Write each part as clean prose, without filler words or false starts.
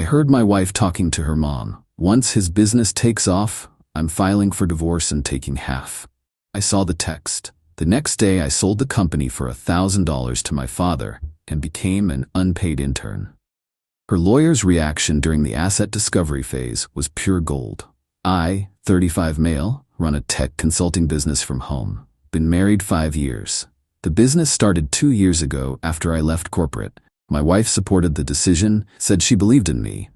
heard my wife talking to her mom. Once his business takes off, I'm filing for divorce and taking half. I saw the text. The next day I sold the company for $1,000 to my father and became an unpaid intern. Her lawyer's reaction during the asset discovery phase was pure gold. I, 35 male, run a tech consulting business from home. Been married 5 years. The business started 2 years ago after I left corporate. My wife supported the decision, said she believed in me.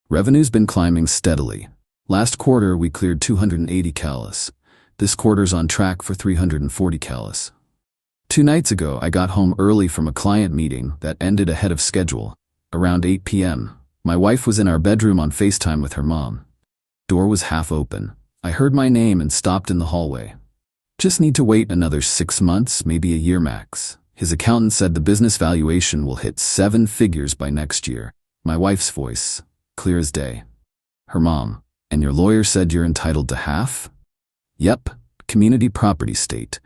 Revenue's been climbing steadily. Last quarter we cleared 280 Qley. This quarter's on track for 340 Qley. 2 nights ago I got home early from a client meeting that ended ahead of schedule. Around 8 p.m., my wife was in our bedroom on FaceTime with her mom. Door was half open. I heard my name and stopped in the hallway. Just need to wait another 6 months, maybe a year max. His accountant said the business valuation will hit 7 figures by next year. My wife's voice, clear as day. Her mom, and your lawyer said you're entitled to half? Yep, community property state.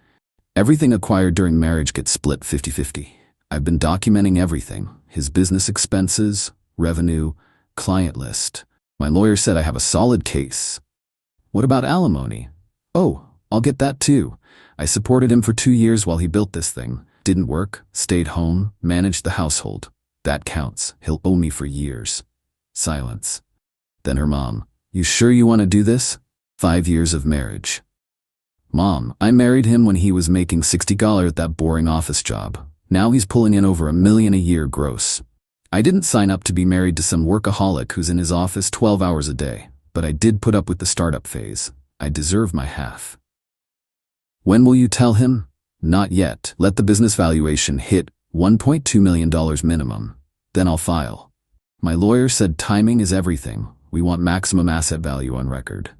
Everything acquired during marriage gets split 50-50. I've been documenting everything. His business expenses, revenue, client list. My lawyer said I have a solid case. What about alimony? Oh, I'll get that too. I supported him for 2 years while he built this thing. Didn't work, stayed home, managed the household. That counts. He'll owe me for years. Silence. Then her mom. You sure you want to do this? 5 years of marriage. Mom, I married him when he was making $60 at that boring office job. Now he's pulling in over $1 million a year gross. I didn't sign up to be married to some workaholic who's in his office 12 hours a day, but I did put up with the startup phase. I deserve my half. When will you tell him? Not yet. Let the business valuation hit $1.2 million minimum. Then I'll file. My lawyer said timing is everything. We want maximum asset value on record.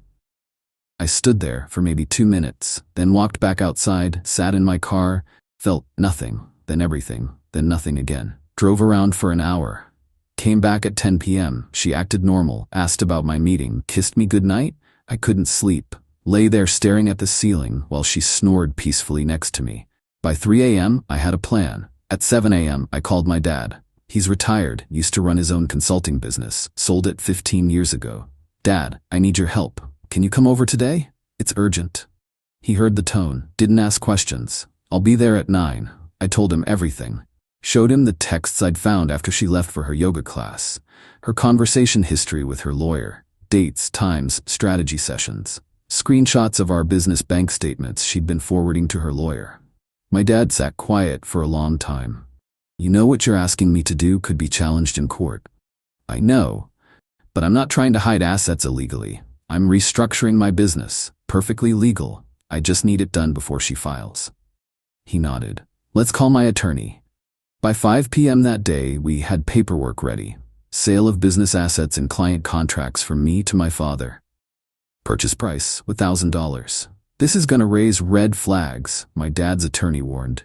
I stood there for maybe 2 minutes, then walked back outside, sat in my car, felt nothing, then everything, then nothing again. Drove around for an hour. Came back at 10 p.m. She acted normal, asked about my meeting, kissed me goodnight. I couldn't sleep. Lay there staring at the ceiling while she snored peacefully next to me. By 3 a.m., I had a plan. At 7 a.m., I called my dad. He's retired, used to run his own consulting business, sold it 15 years ago. Dad, I need your help. Can you come over today? It's urgent. He heard the tone, didn't ask questions. I'll be there at 9. I told him everything. Showed him the texts I'd found after she left for her yoga class. Her conversation history with her lawyer. Dates, times, strategy sessions. Screenshots of our business bank statements she'd been forwarding to her lawyer. My dad sat quiet for a long time. You know what you're asking me to do could be challenged in court. I know, but I'm not trying to hide assets illegally. I'm restructuring my business, perfectly legal. I just need it done before she files. He nodded. Let's call my attorney. By 5 p.m. that day, we had paperwork ready. Sale of business assets and client contracts from me to my father. Purchase price, $1,000. This is gonna raise red flags, my dad's attorney warned.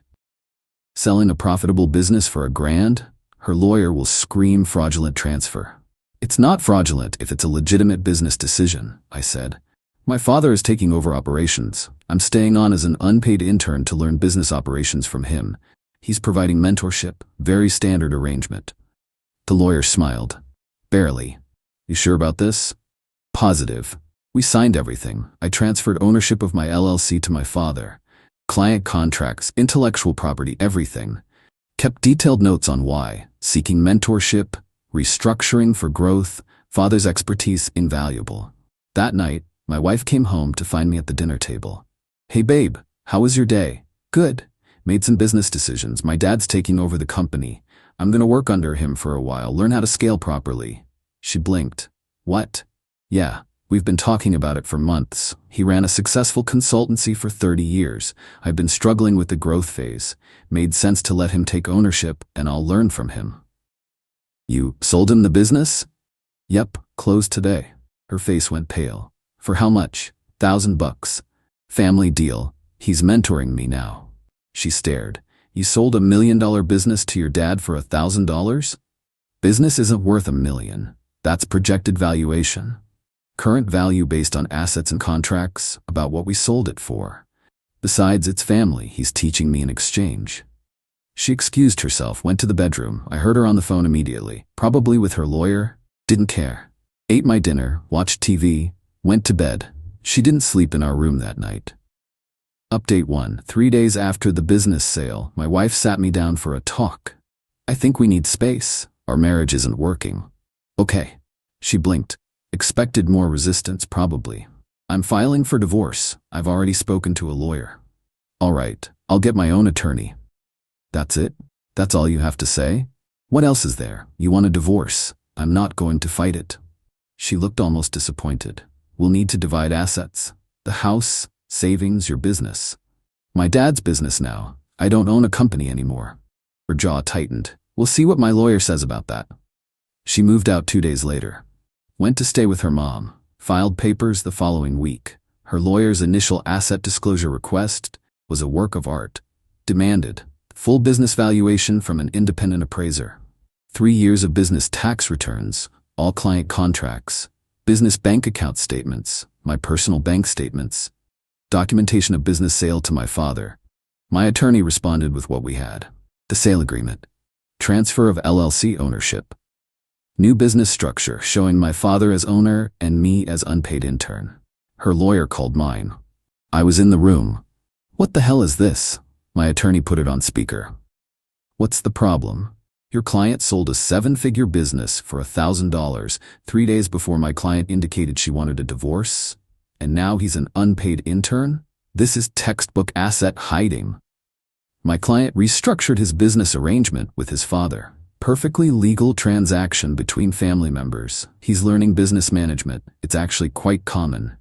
Selling a profitable business for $1,000? Her lawyer will scream fraudulent transfer. It's not fraudulent if it's a legitimate business decision, I said. My father is taking over operations. I'm staying on as an unpaid intern to learn business operations from him. He's providing mentorship, very standard arrangement. The lawyer smiled. Barely. You sure about this? Positive. We signed everything. I transferred ownership of my LLC to my father. Client contracts, intellectual property, everything. Kept detailed notes on why. Seeking mentorship, restructuring for growth, father's expertise invaluable. That night, my wife came home to find me at the dinner table. Hey babe, how was your day? Good. Made some business decisions. My dad's taking over the company. I'm gonna work under him for a while, learn how to scale properly. She blinked. What? Yeah. We've been talking about it for months. He ran a successful consultancy for 30 years. I've been struggling with the growth phase. Made sense to let him take ownership, and I'll learn from him. You sold him the business? Yep, closed today. Her face went pale. For how much? $1,000. Family deal. He's mentoring me now. She stared. You sold $1 million business to your dad for $1,000? Business isn't worth $1 million. That's projected valuation. Current value based on assets and contracts, about what we sold it for. Besides, it's family. He's teaching me in exchange. She excused herself, went to the bedroom. I heard her on the phone immediately, probably with her lawyer. Didn't care. Ate my dinner, watched TV, went to bed. She didn't sleep in our room that night. Update 1. 3 days after the business sale, my wife sat me down for a talk. I think we need space. Our marriage isn't working. Okay. She blinked. Expected more resistance, probably. I'm filing for divorce. I've already spoken to a lawyer. All right, I'll get my own attorney. That's it? That's all you have to say? What else is there? You want a divorce? I'm not going to fight it. She looked almost disappointed. We'll need to divide assets. The house, savings, your business. My dad's business now. I don't own a company anymore. Her jaw tightened. We'll see what my lawyer says about that. She moved out 2 days later. Went to stay with her mom. Filed papers the following week. Her lawyer's initial asset disclosure request was a work of art. Demanded full business valuation from an independent appraiser. 3 years of business tax returns, all client contracts, business bank account statements, my personal bank statements, documentation of business sale to my father. My attorney responded with what we had. The sale agreement. Transfer of LLC ownership. New business structure showing my father as owner and me as unpaid intern. Her lawyer called mine. I was in the room. What the hell is this? My attorney put it on speaker. What's the problem? Your client sold a 7-figure business for $1,000 3 days before my client indicated she wanted a divorce? And now he's an unpaid intern? This is textbook asset hiding. My client restructured his business arrangement with his father. Perfectly legal transaction between family members. He's learning business management. It's actually quite common.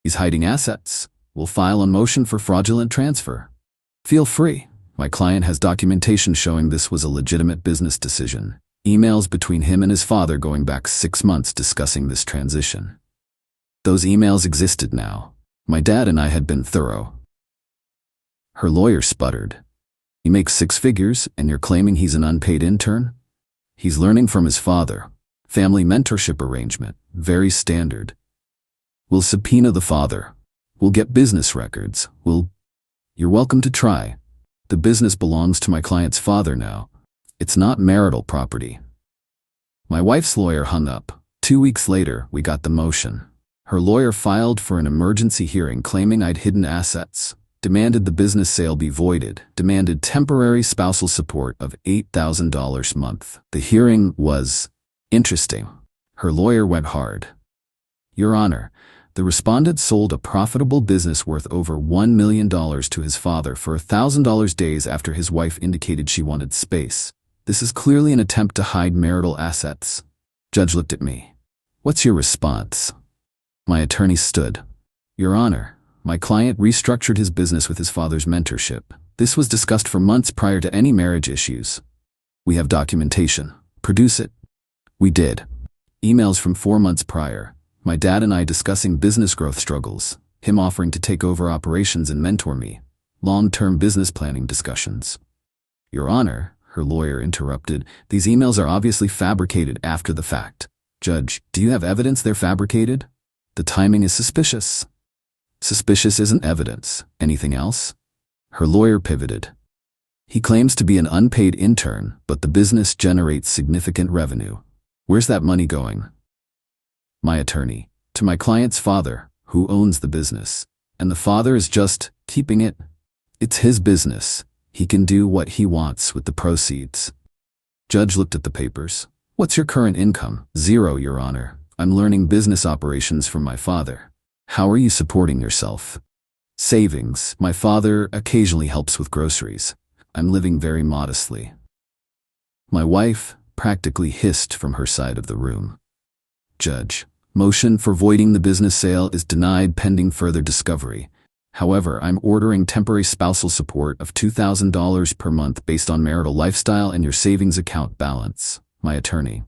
He's hiding assets. We'll file a motion for fraudulent transfer. Feel free. My client has documentation showing this was a legitimate business decision. Emails between him and his father going back 6 months discussing this transition. Those emails existed now. My dad and I had been thorough. Her lawyer sputtered. He makes 6 figures and you're claiming he's an unpaid intern? He's learning from his father. Family mentorship arrangement. Very standard. We'll subpoena the father. We'll get business records. You're welcome to try. The business belongs to my client's father now. It's not marital property. My wife's lawyer hung up. 2 weeks later, we got the motion. Her lawyer filed for an emergency hearing claiming I'd hidden assets. Demanded the business sale be voided, demanded temporary spousal support of $8,000 a month. The hearing was interesting. Her lawyer went hard. Your Honor, the respondent sold a profitable business worth over $1 million to his father for $1,000 days after his wife indicated she wanted space. This is clearly an attempt to hide marital assets. Judge looked at me. What's your response? My attorney stood. Your Honor, my client restructured his business with his father's mentorship. This was discussed for months prior to any marriage issues. We have documentation. Produce it. We did. Emails from 4 months prior. My dad and I discussing business growth struggles. Him offering to take over operations and mentor me. Long-term business planning discussions. Your Honor, her lawyer interrupted, these emails are obviously fabricated after the fact. Judge, do you have evidence they're fabricated? The timing is suspicious. Suspicious isn't evidence. Anything else? Her lawyer pivoted. He claims to be an unpaid intern, but the business generates significant revenue. Where's that money going? My attorney. To my client's father, who owns the business. And the father is just keeping it. It's his business. He can do what he wants with the proceeds. Judge looked at the papers. What's your current income? 0, Your Honor. I'm learning business operations from my father. How are you supporting yourself? Savings. My father occasionally helps with groceries. I'm living very modestly. My wife practically hissed from her side of the room. Judge, motion for voiding the business sale is denied pending further discovery. However, I'm ordering temporary spousal support of $2,000 per month based on marital lifestyle and your savings account balance. My attorney.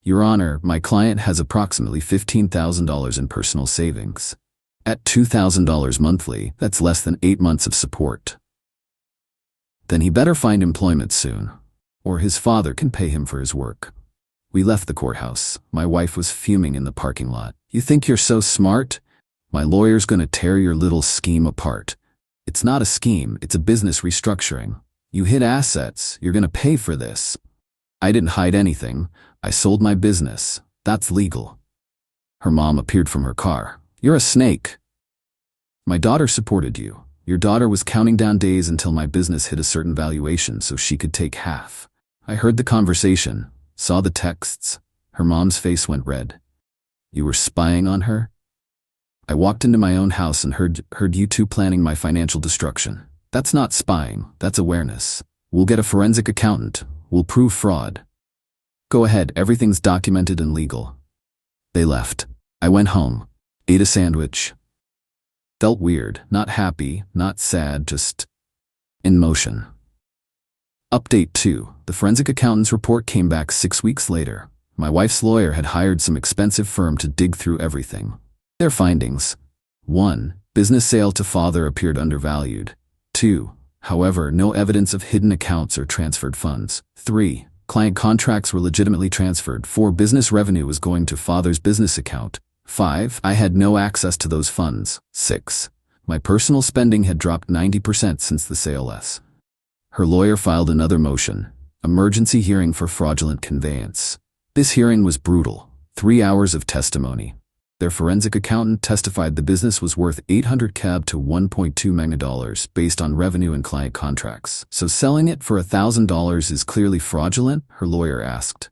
Your Honor, my client has approximately $15,000 in personal savings. At $2,000 monthly, that's less than 8 months of support. Then he better find employment soon, or his father can pay him for his work. We left the courthouse. My wife was fuming in the parking lot. You think you're so smart? My lawyer's gonna tear your little scheme apart. It's not a scheme, it's a business restructuring. You hid assets, you're gonna pay for this. I didn't hide anything. I sold my business. That's legal. Her mom appeared from her car. You're a snake. My daughter supported you. Your daughter was counting down days until my business hit a certain valuation so she could take half. I heard the conversation, saw the texts. Her mom's face went red. You were spying on her? I walked into my own house and heard you two planning my financial destruction. That's not spying, that's awareness. We'll get a forensic accountant. We'll prove fraud. Go ahead, everything's documented and legal. They left. I went home, ate a sandwich. Felt weird, not happy, not sad, just in motion. Update 2. The forensic accountant's report came back 6 weeks later. My wife's lawyer had hired some expensive firm to dig through everything. Their findings: 1. Business sale to father appeared undervalued. 2. However, no evidence of hidden accounts or transferred funds. 3. Client contracts were legitimately transferred. 4. Business revenue was going to father's business account. 5. I had no access to those funds. 6. My personal spending had dropped 90% since the sale. Her lawyer filed another motion, emergency hearing for fraudulent conveyance. This hearing was brutal. 3 hours of testimony. Their forensic accountant testified the business was worth $800K to $1.2 million based on revenue and client contracts. So selling it for $1,000 is clearly fraudulent? Her lawyer asked.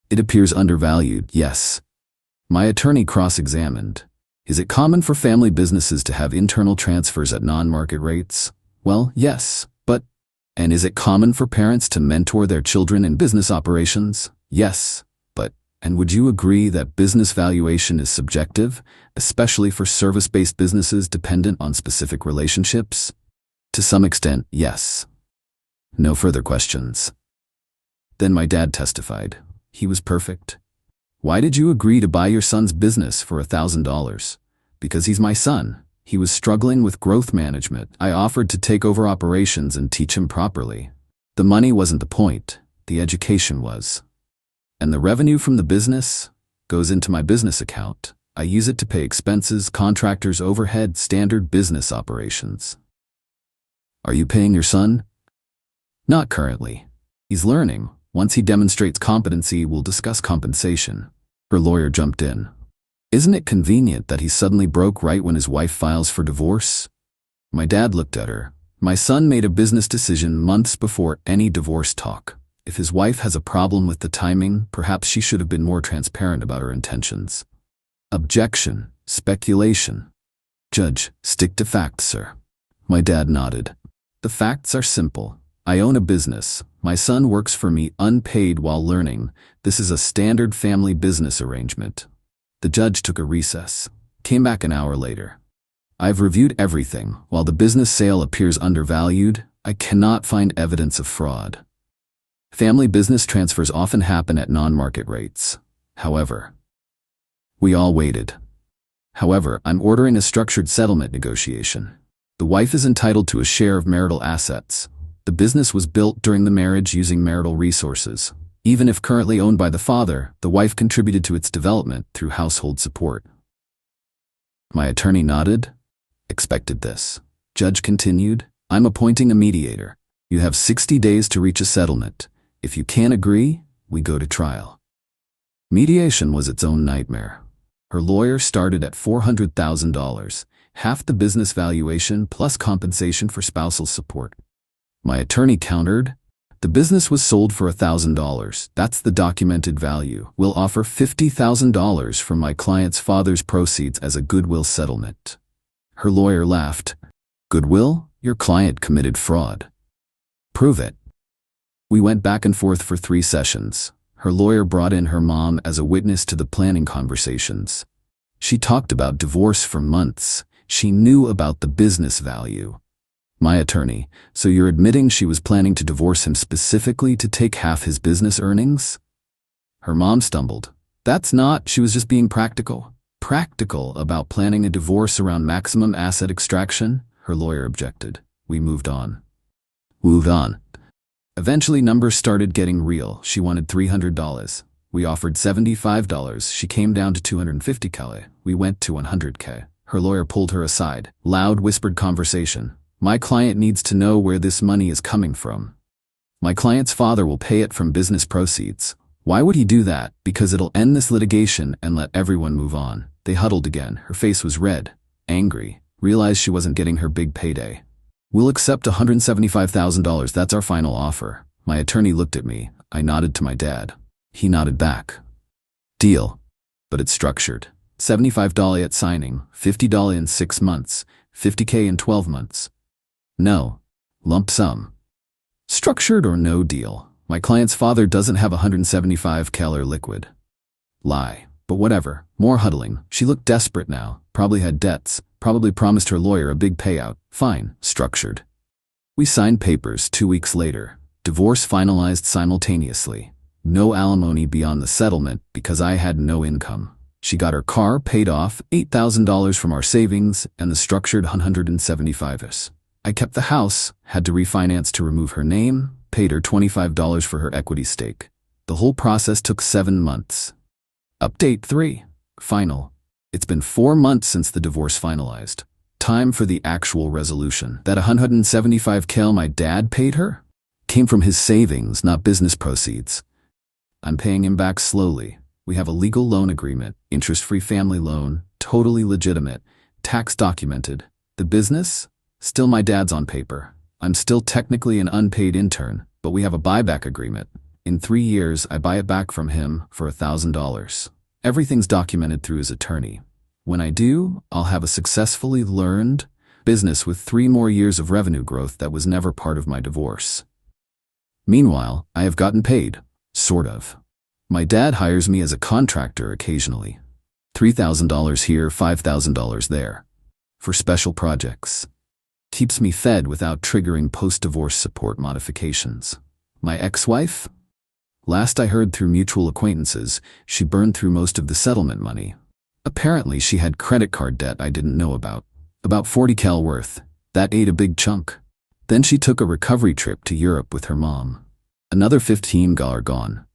It appears undervalued, yes. My attorney cross-examined. Is it common for family businesses to have internal transfers at non-market rates? Well, yes, but... And is it common for parents to mentor their children in business operations? Yes, but... And would you agree that business valuation is subjective, especially for service-based businesses dependent on specific relationships? To some extent, yes. No further questions. Then my dad testified. He was perfect. Why did you agree to buy your son's business for $1,000? Because he's my son. He was struggling with growth management. I offered to take over operations and teach him properly. The money wasn't the point. The education was. And the revenue from the business goes into my business account. I use it to pay expenses, contractors, overhead, standard business operations. Are you paying your son? Not currently. He's learning. Once he demonstrates competency, we'll discuss compensation. Her lawyer jumped in. Isn't it convenient that he suddenly broke right when his wife files for divorce? My dad looked at her. My son made a business decision months before any divorce talk. If his wife has a problem with the timing, perhaps she should have been more transparent about her intentions. Objection. Speculation. Judge, stick to facts, sir. My dad nodded. The facts are simple. I own a business. My son works for me unpaid while learning. This is a standard family business arrangement. The judge took a recess. Came back an hour later. I've reviewed everything. While the business sale appears undervalued, I cannot find evidence of fraud. Family business transfers often happen at non-market rates. However, we all waited. However, I'm ordering a structured settlement negotiation. The wife is entitled to a share of marital assets. The business was built during the marriage using marital resources. Even if currently owned by the father, the wife contributed to its development through household support. My attorney nodded. Expected this. Judge continued. I'm appointing a mediator. You have 60 days to reach a settlement. If you can't agree, we go to trial. Mediation was its own nightmare. Her lawyer started at $400,000, half the business valuation plus compensation for spousal support. My attorney countered, the business was sold for $1,000. That's the documented value. We'll offer $50,000 from my client's father's proceeds as a goodwill settlement. Her lawyer laughed. Goodwill? Your client committed fraud. Prove it. We went back and forth for 3 sessions. Her lawyer brought in her mom as a witness to the planning conversations. She talked about divorce for months. She knew about the business value. My attorney, so you're admitting she was planning to divorce him specifically to take half his business earnings? Her mom stumbled. That's not, she was just being practical. Practical about planning a divorce around maximum asset extraction? Her lawyer objected. We moved on. Eventually numbers started getting real. She wanted $300. We offered $75. She came down to $250K. We went to $100K. Her lawyer pulled her aside. Loud whispered conversation. My client needs to know where this money is coming from. My client's father will pay it from business proceeds. Why would he do that? Because it'll end this litigation and let everyone move on. They huddled again. Her face was red, angry, realized she wasn't getting her big payday. We'll accept $175,000. That's our final offer. My attorney looked at me. I nodded to my dad. He nodded back. Deal. But it's structured. $75 at signing, $50 in 6 months, $50K in 12 months. No. Lump sum. Structured or no deal. My client's father doesn't have $175K liquid. Lie. But whatever. More huddling. She looked desperate now. Probably had debts. Probably promised her lawyer a big payout. Fine. Structured. We signed papers 2 weeks later. Divorce finalized simultaneously. No alimony beyond the settlement because I had no income. She got her car paid off, $8,000 from our savings, and the structured $175. I kept the house, had to refinance to remove her name, paid her $25 for her equity stake. The whole process took 7 months. Update 3. Final. It's been 4 months since the divorce finalized. Time for the actual resolution. That $175K my dad paid her came from his savings, not business proceeds. I'm paying him back slowly. We have a legal loan agreement, interest-free family loan, totally legitimate, tax documented. The business? Still my dad's on paper. I'm still technically an unpaid intern, but we have a buyback agreement. In 3 years, I buy it back from him for $1,000. Everything's documented through his attorney. When I do, I'll have a successfully learned business with 3 more years of revenue growth that was never part of my divorce. Meanwhile, I have gotten paid. Sort of. My dad hires me as a contractor occasionally. $3,000 here, $5,000 there. For special projects. Keeps me fed without triggering post-divorce support modifications. My ex-wife? Last I heard through mutual acquaintances, she burned through most of the settlement money. Apparently she had credit card debt I didn't know about. About $40K worth. That ate a big chunk. Then she took a recovery trip to Europe with her mom. Another $15 gone.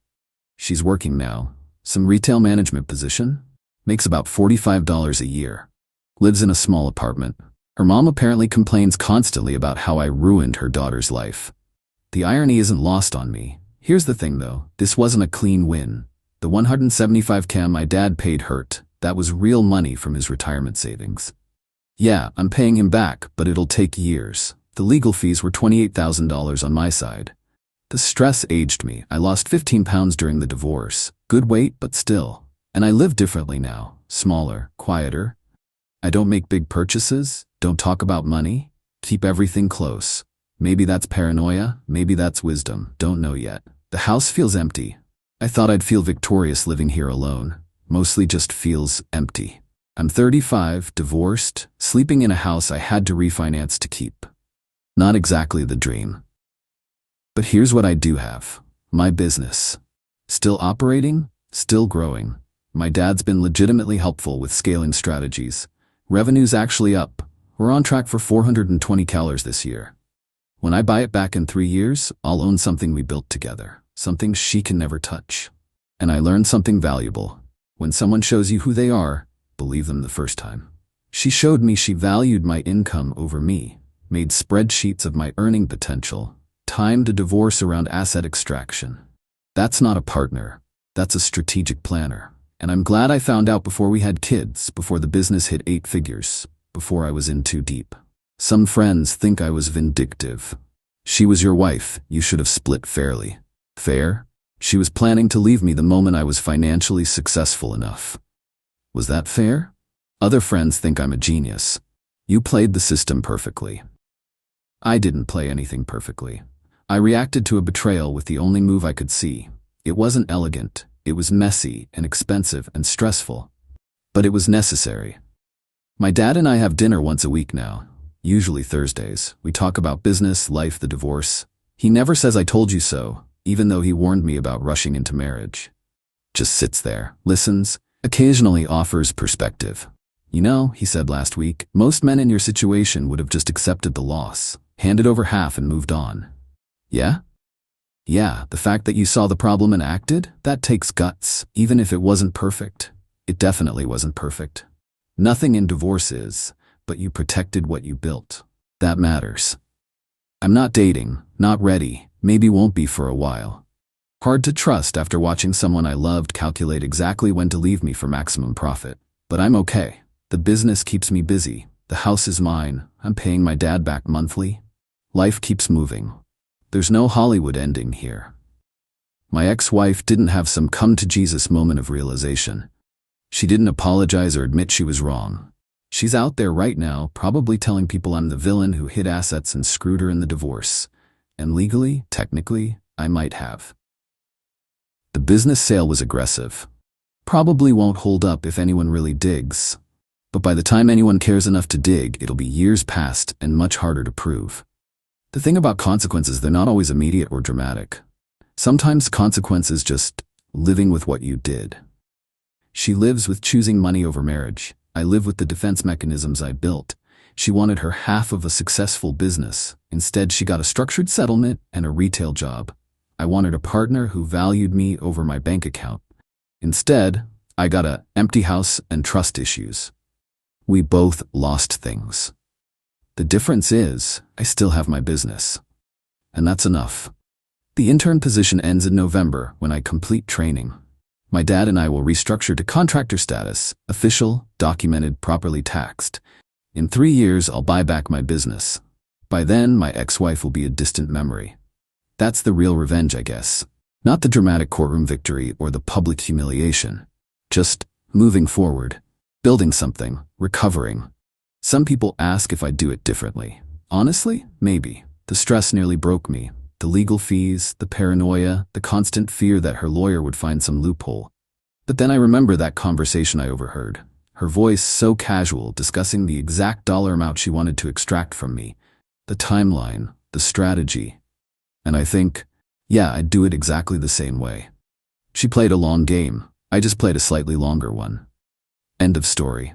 She's working now. Some retail management position. Makes about $45 a year. Lives in a small apartment. Her mom apparently complains constantly about how I ruined her daughter's life. The irony isn't lost on me. Here's the thing though, this wasn't a clean win. The $175K my dad paid hurt. That was real money from his retirement savings. Yeah, I'm paying him back, but it'll take years. The legal fees were $28,000 on my side. The stress aged me. I lost 15 pounds during the divorce. Good weight, but still. And I live differently now. Smaller, quieter. I don't make big purchases, don't talk about money, keep everything close. Maybe that's paranoia, maybe that's wisdom, don't know yet. The house feels empty. I thought I'd feel victorious living here alone. Mostly just feels empty. I'm 35, divorced, sleeping in a house I had to refinance to keep. Not exactly the dream. But here's what I do have. My business. Still operating, still growing. My dad's been legitimately helpful with scaling strategies. Revenue's actually up. We're on track for $420K this year. When I buy it back in 3 years, I'll own something we built together. Something she can never touch. And I learned something valuable. When someone shows you who they are, believe them the first time. She showed me she valued my income over me, made spreadsheets of my earning potential, timed a divorce around asset extraction. That's not a partner. That's a strategic planner. And I'm glad I found out before we had kids, before the business hit 8 figures, before I was in too deep. Some friends think I was vindictive. She was your wife, you should have split fairly. Fair? She was planning to leave me the moment I was financially successful enough. Was that fair? Other friends think I'm a genius. You played the system perfectly. I didn't play anything perfectly. I reacted to a betrayal with the only move I could see. It wasn't elegant. It was messy and expensive and stressful. But it was necessary. My dad and I have dinner once a week now. Usually Thursdays. We talk about business, life, the divorce. He never says I told you so, even though he warned me about rushing into marriage. Just sits there, listens, occasionally offers perspective. You know, he said last week, most men in your situation would have just accepted the loss, handed over half and moved on. Yeah? Yeah, the fact that you saw the problem and acted, that takes guts, even if it wasn't perfect. It definitely wasn't perfect. Nothing in divorce is, but you protected what you built. That matters. I'm not dating, not ready, maybe won't be for a while. Hard to trust after watching someone I loved calculate exactly when to leave me for maximum profit. But I'm okay. The business keeps me busy. The house is mine. I'm paying my dad back monthly. Life keeps moving. There's no Hollywood ending here. My ex-wife didn't have some come-to-Jesus moment of realization. She didn't apologize or admit she was wrong. She's out there right now, probably telling people I'm the villain who hid assets and screwed her in the divorce. And legally, technically, I might have. The business sale was aggressive. Probably won't hold up if anyone really digs. But by the time anyone cares enough to dig, it'll be years past and much harder to prove. The thing about consequences, they're not always immediate or dramatic. Sometimes consequences just living with what you did. She lives with choosing money over marriage. I live with the defense mechanisms I built. She wanted her half of a successful business. Instead, she got a structured settlement and a retail job. I wanted a partner who valued me over my bank account. Instead, I got an empty house and trust issues. We both lost things. The difference is, I still have my business. And that's enough. The intern position ends in November when I complete training. My dad and I will restructure to contractor status, official, documented, properly taxed. In 3 years, I'll buy back my business. By then, my ex-wife will be a distant memory. That's the real revenge, I guess. Not the dramatic courtroom victory or the public humiliation. Just moving forward, building something, recovering. Some people ask if I'd do it differently. Honestly, maybe. The stress nearly broke me. The legal fees, the paranoia, the constant fear that her lawyer would find some loophole. But then I remember that conversation I overheard. Her voice so casual, discussing the exact dollar amount she wanted to extract from me. The timeline, the strategy. And I think, yeah, I'd do it exactly the same way. She played a long game. I just played a slightly longer one. End of story.